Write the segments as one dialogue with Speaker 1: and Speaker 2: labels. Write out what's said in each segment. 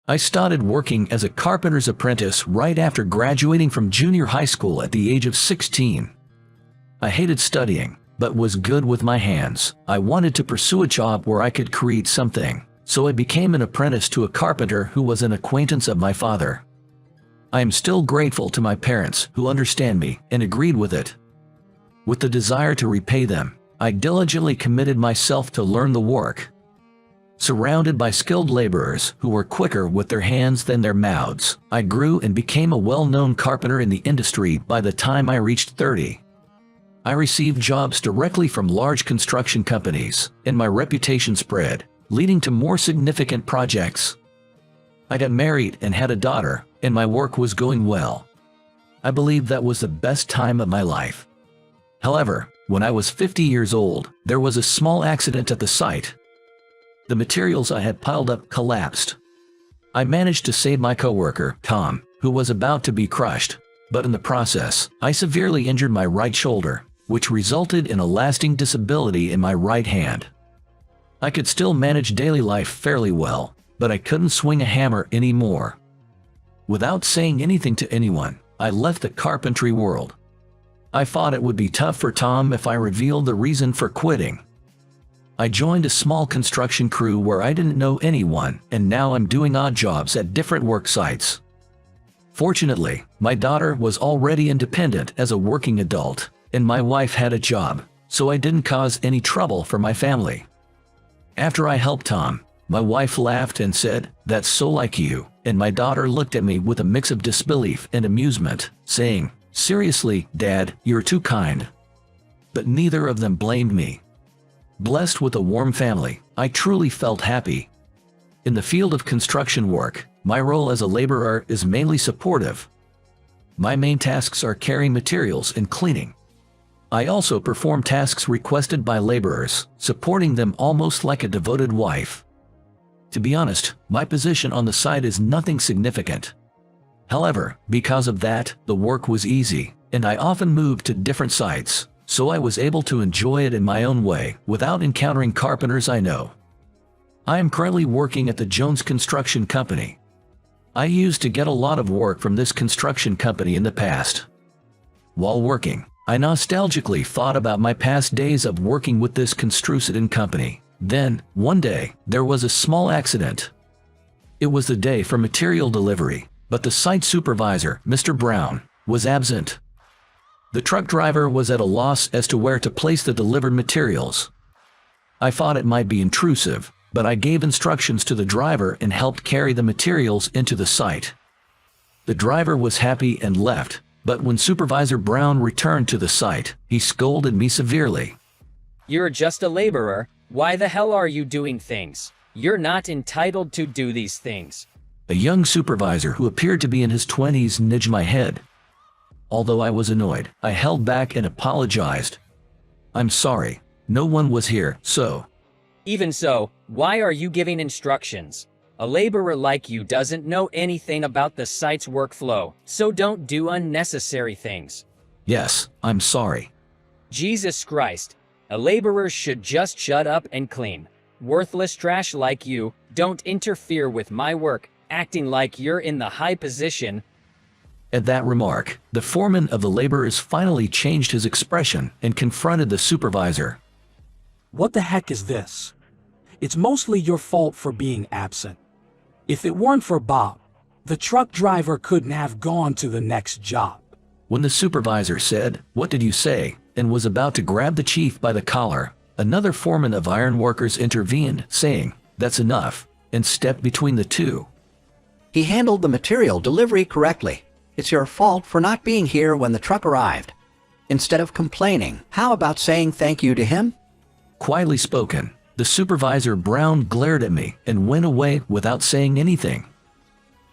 Speaker 1: I started working as a carpenter's apprentice right after graduating from junior high school at the age of 16. I hated studying, but was good with my hands. I wanted to pursue a job where I could create something, so I became an apprentice to a carpenter who was an acquaintance of my father. I am still grateful to my parents who understand me and agreed with it. With the desire to repay them, I diligently committed myself to learn the work. Surrounded by skilled laborers who were quicker with their hands than their mouths, I grew and became a well-known carpenter in the industry by the time I reached 30. I received jobs directly from large construction companies, and my reputation spread, leading to more significant projects. I got married and had a daughter, and my work was going well. I believe that was the best time of my life. However, when I was 50 years old, there was a small accident at the site. The materials I had piled up collapsed. I managed to save my coworker, Tom, who was about to be crushed, but in the process, I severely injured my right shoulder, which resulted in a lasting disability in my right hand. I could still manage daily life fairly well, but I couldn't swing a hammer anymore. Without saying anything to anyone, I left the carpentry world. I thought it would be tough for Tom if I revealed the reason for quitting. I joined a small construction crew where I didn't know anyone, and now I'm doing odd jobs at different work sites. Fortunately, my daughter was already independent as a working adult, and my wife had a job, so I didn't cause any trouble for my family. After I helped Tom, my wife laughed and said, "That's so like you," and my daughter looked at me with a mix of disbelief and amusement, saying, "Seriously, Dad, you're too kind." But neither of them blamed me. Blessed with a warm family, I truly felt happy. In the field of construction work, my role as a laborer is mainly supportive. My main tasks are carrying materials and cleaning. I also perform tasks requested by laborers, supporting them almost like a devoted wife. To be honest, my position on the site is nothing significant. However, because of that, the work was easy, and I often moved to different sites, so I was able to enjoy it in my own way without encountering carpenters I know. I am currently working at the Jones Construction Company. I used to get a lot of work from this construction company in the past. While working, I nostalgically thought about my past days of working with this construction company. Then, one day, there was a small accident. It was the day for material delivery, but the site supervisor, Mr. Brown, was absent. The truck driver was at a loss as to where to place the delivered materials. I thought it might be intrusive, but I gave instructions to the driver and helped carry the materials into the site. The driver was happy and left, but when Supervisor Brown returned to the site, he scolded me severely.
Speaker 2: "You're just a laborer. Why the hell are you doing things? You're not entitled to do these things."
Speaker 1: A young supervisor who appeared to be in his 20s nudged my head. Although I was annoyed, I held back and apologized. "I'm sorry. No one was here, so."
Speaker 2: "Even so, why are you giving instructions? A laborer like you doesn't know anything about the site's workflow, so don't do unnecessary things."
Speaker 1: "Yes, I'm sorry."
Speaker 2: Jesus Christ. A laborer should just shut up and clean. Worthless trash like you, don't interfere with my work, acting like you're in the high position.
Speaker 1: At that remark, the foreman of the laborers finally changed his expression and confronted the supervisor.
Speaker 3: "What the heck is this? It's mostly your fault for being absent. If it weren't for Bob, the truck driver couldn't have gone to the next job."
Speaker 1: When the supervisor said, "What did you say?" and was about to grab the chief by the collar, another foreman of ironworkers intervened, saying, "That's enough," and stepped between the two.
Speaker 4: "He handled the material delivery correctly. It's your fault for not being here when the truck arrived. Instead of complaining, how about saying thank you to him?"
Speaker 1: Quietly spoken, the supervisor Brown glared at me and went away without saying anything.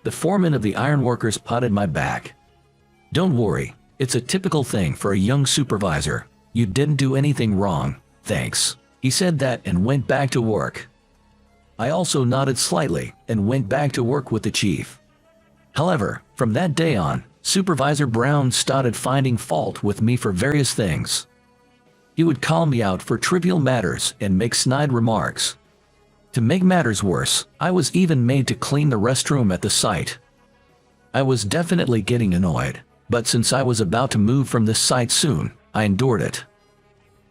Speaker 1: The foreman of the ironworkers patted my back. "Don't worry, it's a typical thing for a young supervisor. You didn't do anything wrong, thanks." He said that and went back to work. I also nodded slightly and went back to work with the chief. However, from that day on, Supervisor Brown started finding fault with me for various things. He would call me out for trivial matters and make snide remarks. To make matters worse, I was even made to clean the restroom at the site. I was definitely getting annoyed, but since I was about to move from this site soon, I endured it.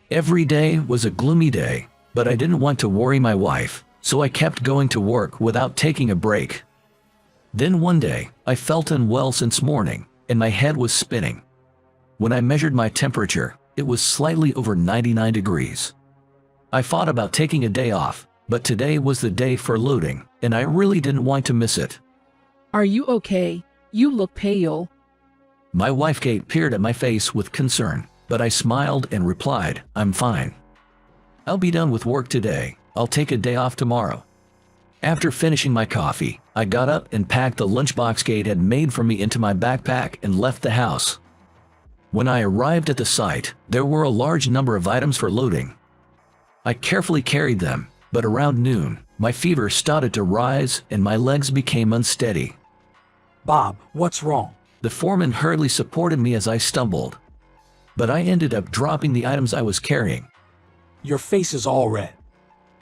Speaker 1: Every day was a gloomy day, but I didn't want to worry my wife, so I kept going to work without taking a break. Then one day, I felt unwell since morning, and my head was spinning. When I measured my temperature, it was slightly over 99 degrees. I thought about taking a day off, but today was the day for loading, and I really didn't want to miss it.
Speaker 5: Are you okay? You look pale.
Speaker 1: My wife Kate peered at my face with concern, but I smiled and replied, I'm fine. I'll be done with work today. I'll take a day off tomorrow. After finishing my coffee, I got up and packed the lunchbox Kate had made for me into my backpack and left the house. When I arrived at the site, there were a large number of items for loading. I carefully carried them, but around noon, my fever started to rise and my legs became unsteady.
Speaker 3: Bob, what's wrong?
Speaker 1: The foreman hurriedly supported me as I stumbled. But I ended up dropping the items I was carrying.
Speaker 3: Your face is all red.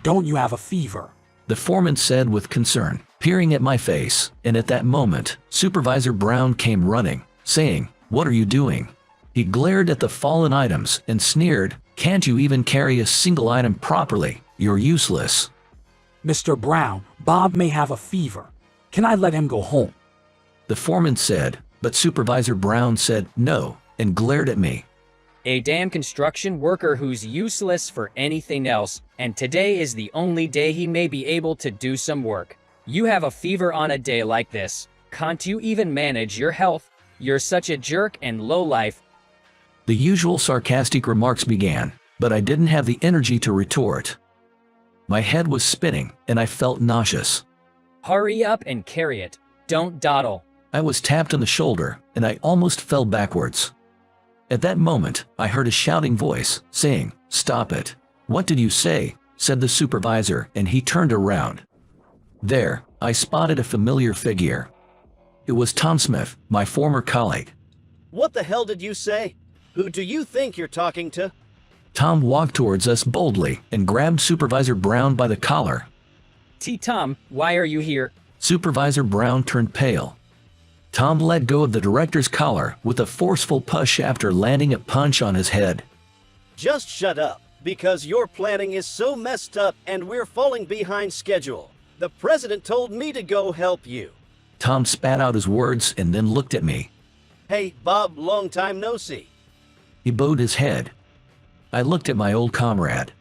Speaker 3: Don't you have a fever?
Speaker 1: The foreman said with concern, peering at my face, and at that moment, Supervisor Brown came running, saying, "What are you doing?" He glared at the fallen items and sneered, "Can't you even carry a single item properly? You're useless."
Speaker 3: Mr. Brown, Bob may have a fever. Can I let him go home?
Speaker 1: The foreman said, but Supervisor Brown said no, and glared at me.
Speaker 2: A damn construction worker who's useless for anything else, and today is the only day he may be able to do some work. You have a fever on a day like this. Can't you even manage your health? You're such a jerk and lowlife.
Speaker 1: The usual sarcastic remarks began, but I didn't have the energy to retort. My head was spinning, and I felt nauseous.
Speaker 2: Hurry up and carry it. Don't dawdle.
Speaker 1: I was tapped on the shoulder, and I almost fell backwards. At that moment, I heard a shouting voice, saying, "Stop it." "What did you say?" said the supervisor, and he turned around. There, I spotted a familiar figure. It was Tom Smith, my former colleague.
Speaker 6: What the hell did you say? Who do you think you're talking to?
Speaker 1: Tom walked towards us boldly and grabbed Supervisor Brown by the collar.
Speaker 2: Tom, why are you here?
Speaker 1: Supervisor Brown turned pale. Tom let go of the director's collar with a forceful push after landing a punch on his head.
Speaker 6: Just shut up, because your planning is so messed up and we're falling behind schedule. The president told me to go help you.
Speaker 1: Tom spat out his words and then looked at me.
Speaker 6: Hey, Bob, long time no see.
Speaker 1: He bowed his head. I looked at my old comrade.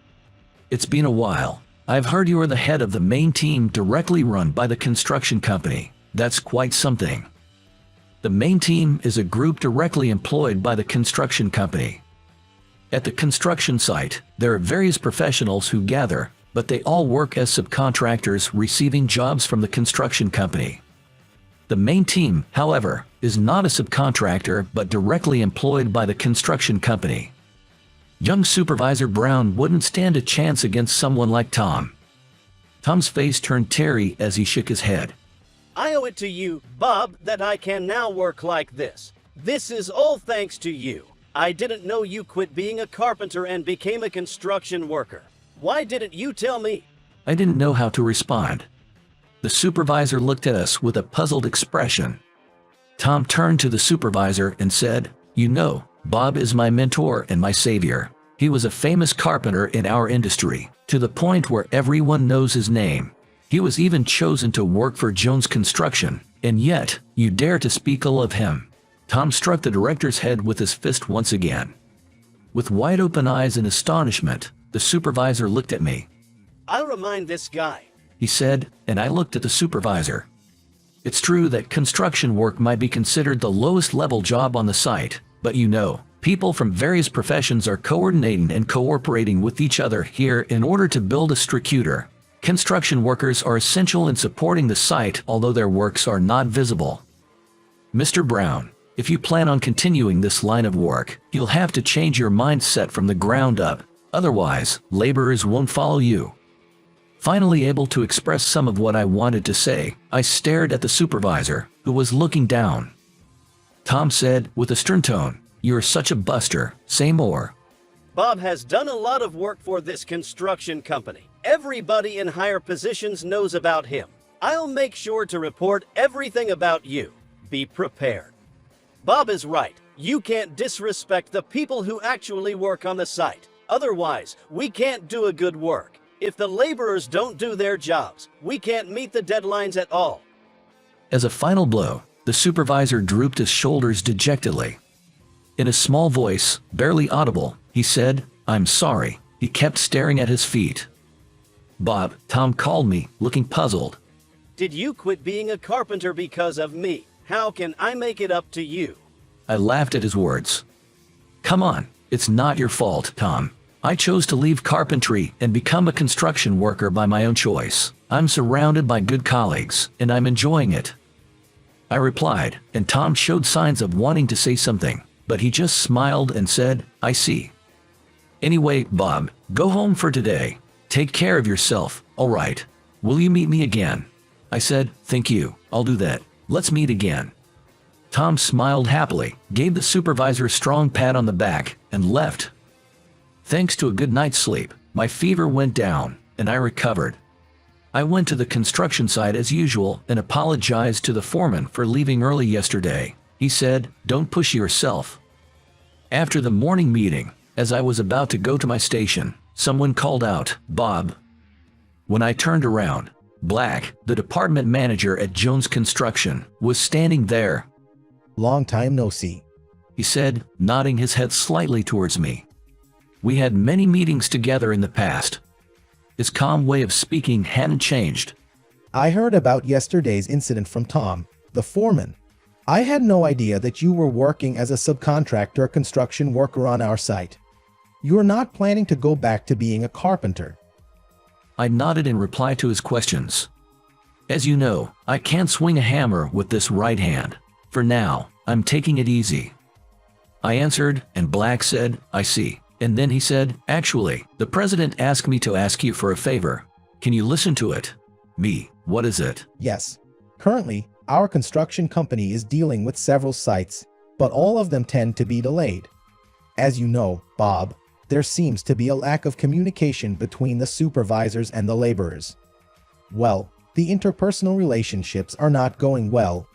Speaker 1: It's been a while. I've heard you are the head of the main team directly run by the construction company. That's quite something. The main team is a group directly employed by the construction company. At the construction site, there are various professionals who gather, but they all work as subcontractors receiving jobs from the construction company. The main team, however, is not a subcontractor but directly employed by the construction company. Young Supervisor Brown wouldn't stand a chance against someone like Tom. Tom's face turned teary as he shook his head.
Speaker 6: I owe it to you, Bob, that I can now work like this. This is all thanks to you. I didn't know you quit being a carpenter and became a construction worker. Why didn't you tell me?
Speaker 1: I didn't know how to respond. The supervisor looked at us with a puzzled expression. Tom turned to the supervisor and said, "You know, Bob is my mentor and my savior. He was a famous carpenter in our industry, to the point where everyone knows his name. He was even chosen to work for Jones Construction, and yet, you dare to speak ill of him." Tom struck the director's head with his fist once again. With wide-open eyes in astonishment, the supervisor looked at me.
Speaker 6: I'll remind this guy,
Speaker 1: he said, and I looked at the supervisor. It's true that construction work might be considered the lowest level job on the site, but you know, people from various professions are coordinating and cooperating with each other here in order to build a structure. Construction workers are essential in supporting the site, although their works are not visible. Mr. Brown, if you plan on continuing this line of work, you'll have to change your mindset from the ground up. Otherwise, laborers won't follow you. Finally able to express some of what I wanted to say, I stared at the supervisor, who was looking down. Tom said, with a stern tone, "You're such a buster, say more."
Speaker 6: Bob has done a lot of work for this construction company. Everybody in higher positions knows about him. I'll make sure to report everything about you. Be prepared. Bob is right. You can't disrespect the people who actually work on the site. Otherwise, we can't do a good work. If the laborers don't do their jobs, we can't meet the deadlines at all.
Speaker 1: As a final blow, the supervisor drooped his shoulders dejectedly. In a small voice, barely audible, he said, "I'm sorry." He kept staring at his feet. "Bob," Tom called me, looking puzzled.
Speaker 6: Did you quit being a carpenter because of me? How can I make it up to you?
Speaker 1: I laughed at his words. "Come on, it's not your fault, Tom. I chose to leave carpentry and become a construction worker by my own choice. I'm surrounded by good colleagues, and I'm enjoying it." I replied, and Tom showed signs of wanting to say something, but he just smiled and said, "I see. Anyway, Bob, go home for today. Take care of yourself, all right? Will you meet me again?" I said, "Thank you, I'll do that. Let's meet again." Tom smiled happily, gave the supervisor a strong pat on the back, and left. Thanks to a good night's sleep, my fever went down, and I recovered. I went to the construction site as usual and apologized to the foreman for leaving early yesterday. He said, "Don't push yourself." After the morning meeting, as I was about to go to my station, someone called out, "Bob." When I turned around, Black, the department manager at Jones Construction, was standing there.
Speaker 7: "Long time no see,"
Speaker 1: he said, nodding his head slightly towards me. We had many meetings together in the past. His calm way of speaking hadn't changed.
Speaker 7: "I heard about yesterday's incident from Tom, the foreman. I had no idea that you were working as a subcontractor construction worker on our site. You're not planning to go back to being a carpenter."
Speaker 1: I nodded in reply to his questions. "As you know, I can't swing a hammer with this right hand. For now, I'm taking it easy." I answered, and Black said, "I see." And then he said, "Actually, the president asked me to ask you for a favor. Can you listen to it?" "Me, what is it?"
Speaker 7: "Yes. Currently, our construction company is dealing with several sites, but all of them tend to be delayed. As you know, Bob, there seems to be a lack of communication between the supervisors and the laborers. Well, the interpersonal relationships are not going well."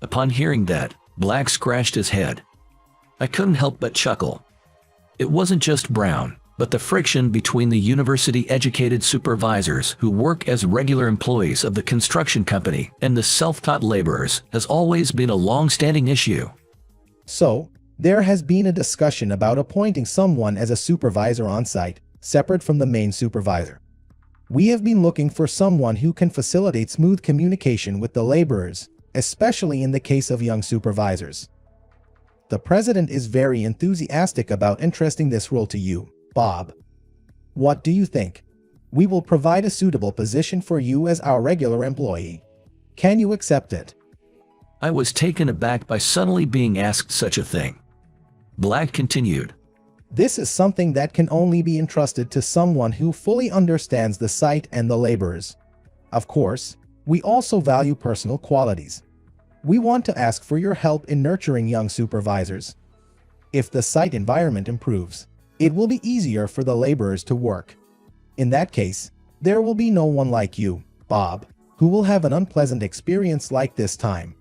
Speaker 1: Upon hearing that, Black scratched his head. I couldn't help but chuckle. It wasn't just Brown, but the friction between the university-educated supervisors who work as regular employees of the construction company and the self-taught laborers has always been a long-standing issue.
Speaker 7: So, there has been a discussion about appointing someone as a supervisor on site, separate from the main supervisor. We have been looking for someone who can facilitate smooth communication with the laborers, especially in the case of young supervisors. The president is very enthusiastic about entrusting this role to you, Bob. What do you think? We will provide a suitable position for you as our regular employee. Can you accept it?
Speaker 1: I was taken aback by suddenly being asked such a thing. Black continued.
Speaker 7: This is something that can only be entrusted to someone who fully understands the site and the laborers. Of course, we also value personal qualities. We want to ask for your help in nurturing young supervisors. If the site environment improves, it will be easier for the laborers to work. In that case, there will be no one like you, Bob, who will have an unpleasant experience like this time.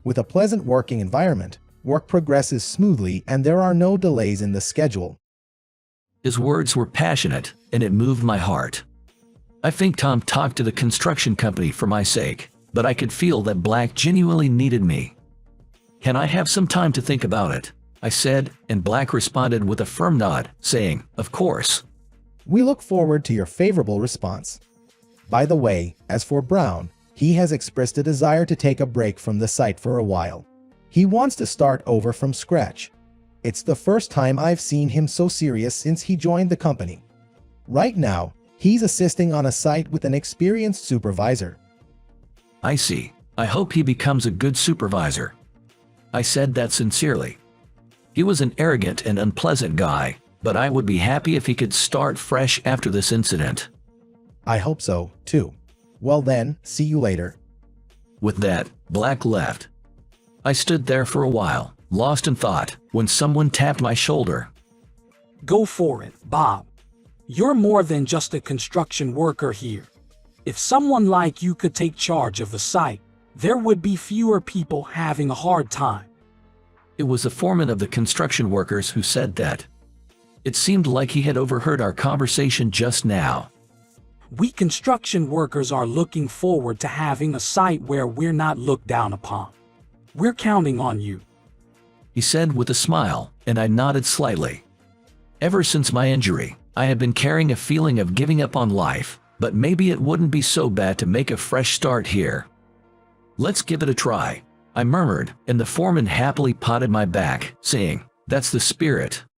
Speaker 7: With a pleasant working environment, work progresses smoothly and there are no delays in the schedule."
Speaker 1: His words were passionate, and it moved my heart. I think Tom talked to the construction company for my sake, but I could feel that Black genuinely needed me. "Can I have some time to think about it?" I said, and Black responded with a firm nod, saying, "Of course."
Speaker 7: We look forward to your favorable response. By the way, as for Brown, he has expressed a desire to take a break from the site for a while. He wants to start over from scratch. It's the first time I've seen him so serious since he joined the company. Right now, he's assisting on a site with an experienced supervisor.
Speaker 1: "I see. I hope he becomes a good supervisor." I said that sincerely. He was an arrogant and unpleasant guy, but I would be happy if he could start fresh after this incident.
Speaker 7: I hope so, too. Well then, see you later.
Speaker 1: With that, Black left. I stood there for a while, lost in thought, when someone tapped my shoulder.
Speaker 3: Go for it, Bob. You're more than just a construction worker here. If someone like you could take charge of the site, there would be fewer people having a hard time.
Speaker 1: It was the foreman of the construction workers who said that. It seemed like he had overheard our conversation just now.
Speaker 3: We construction workers are looking forward to having a site where we're not looked down upon. We're counting on you,
Speaker 1: He said with a smile, and I nodded slightly. Ever since my injury, I have been carrying a feeling of giving up on life, but maybe it wouldn't be so bad to make a fresh start here. Let's give it a try, I murmured, and the foreman happily patted my back, saying, "That's the spirit."